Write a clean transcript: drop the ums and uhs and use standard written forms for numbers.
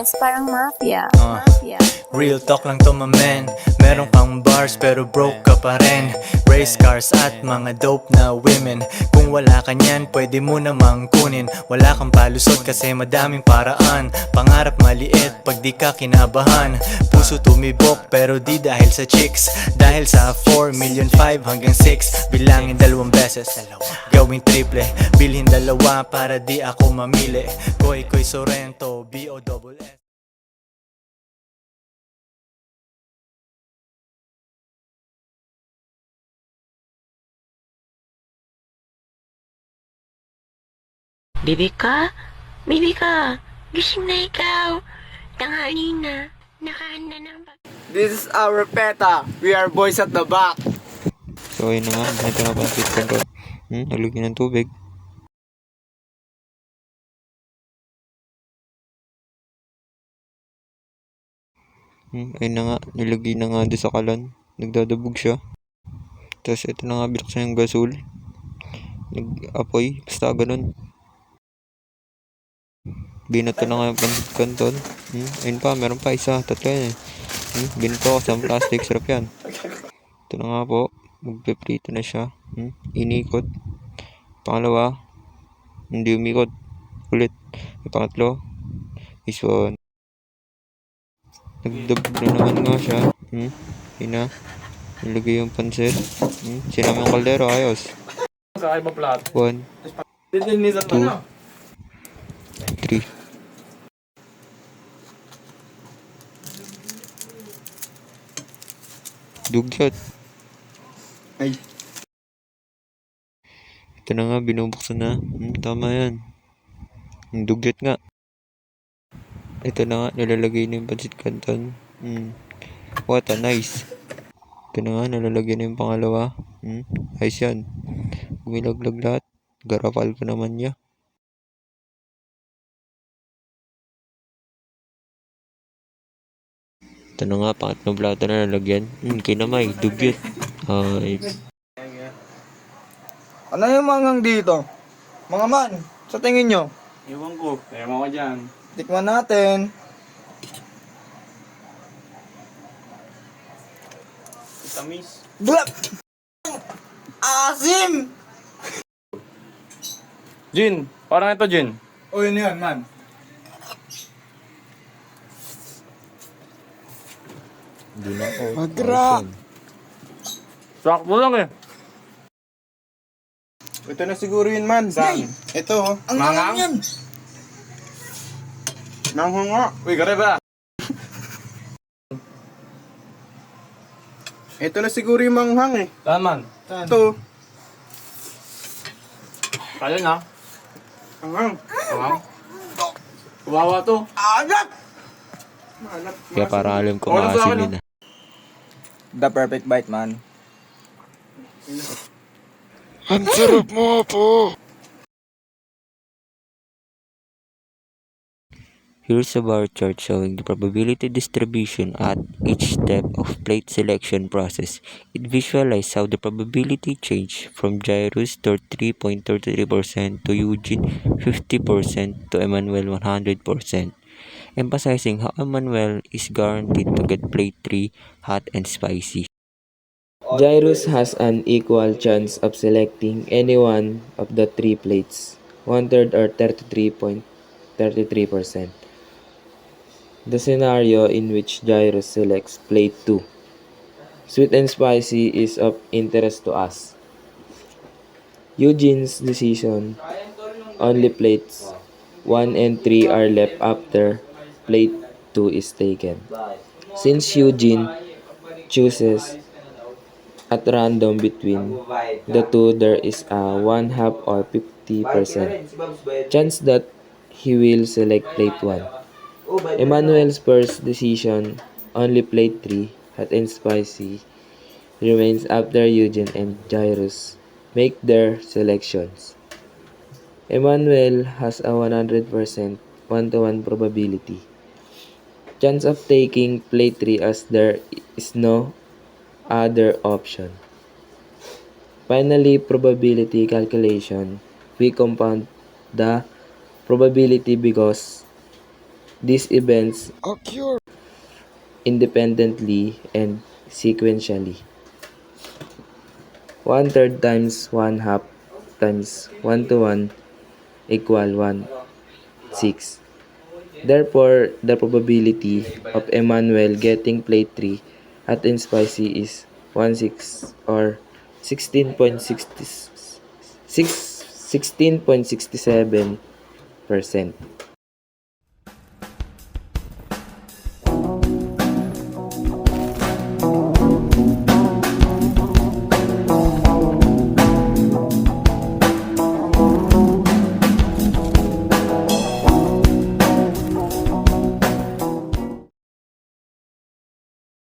It's parang mafia. Real talk lang to my man. Meron kang bars pero broke ka pa rin. Race cars at mga dope na women. Kung wala ka niyan, pwede mo namang kunin. Wala kang palusot kasi madaming paraan. Pangarap maliit pag di ka kinabahan. Puso tumibok pero di dahil sa chicks. Dahil sa 4 million 5 hanggang 6. Bilangin 2 beses, gawing triple. Bilhin 2 para di ako mamili. Koy Sorrento, B-O-S-S. Bibi ka? Bibi ka? Gising na ikaw. Tanghali na. Nakahanda na ba? This is our PETA. We are boys at the back. So ayun na nga, ito na pancit canton. Nalagyan ng tubig. Ayun na nga, nilagay na nga doon sa kalan. Nagdadabog siya. Tapos ito na nga, binuksan yung gasol. Nag-apoy, basta ganun. Binato na nga yung pancit canton. Ayun pa, meron pa isa, 3 yan eh. Binato ko sa plastic, sarap yan. Ito na nga po, magpiprito na siya. Inikot. Pangalawa, hindi umikot. Ulit. Yung pangatlo, is one. Nagdabog na naman nga siya. Yun na. Nilagay yung pansit. Sinama yung kaldero, ayos. 1, 2, 3. Dugyot. Ay. Ito na nga, binubuksan na. Tama yan. Dugyot nga. Ito na nga, nilalagay na yung pancit canton. What a nice. Ito na nga, nalalagay na yung pangalawa. Ayos yan. Umilaglag lahat. Garapal ko naman niya. Ito na nga, pangatlong plato na nalagyan. Kinamay, dugyot. Ay, Ano yung mangang dito? Mga man, sa tingin nyo? Ewan ko. Ewan ko dyan. Tikman natin. Tamis. Blap! Asim! Jin. Parang ito, Jin. O yun yan, man. hindi na ako. Magra! Sakto lang eh. Ito na siguro yun, man. Saan? Ito, oh. Ang Mangang? mangang yan. Manghang nga. Uy, gare ba? Ito na siguro yung manghang eh. Saan man? Ito. Kaya na. Manghang. Tamam. Kawawa to. Agat! Malat. Kaya para alam ko Wala sa akin, maasin na. The perfect bite, man. Ang sarap mo po! Here's a bar chart showing the probability distribution at each step of plate selection process. It visualizes how the probability changed from Jairus 33.33% to Eugene 50% to Emmanuel 100%, emphasizing how Emmanuel is guaranteed to get plate 3 hot and spicy. Jairus has an equal chance of selecting any one of the 3 plates, 1/3 or 33.33%. The scenario in which Jairus selects plate 2, sweet and spicy, is of interest to us. Eugene's decision, only plates 1 and 3 are left after plate 2 is taken. Since Eugene chooses at random between the two, there is a 1/2 or 50% chance that he will select plate 1. Emmanuel's first decision, only plate 3, hot and spicy, remains after Eugene and Jairus make their selections. Emmanuel has a 100% 1-to-1 probability chance of taking plate 3 as there is no other option. Finally, probability calculation. We compound the probability because these events independently and sequentially. 1/3 times 1/2 times 1 to 1 equal 1/6. Therefore, the probability of Emmanuel getting plate 3 at Inspicy is 1/6 or 16.67%.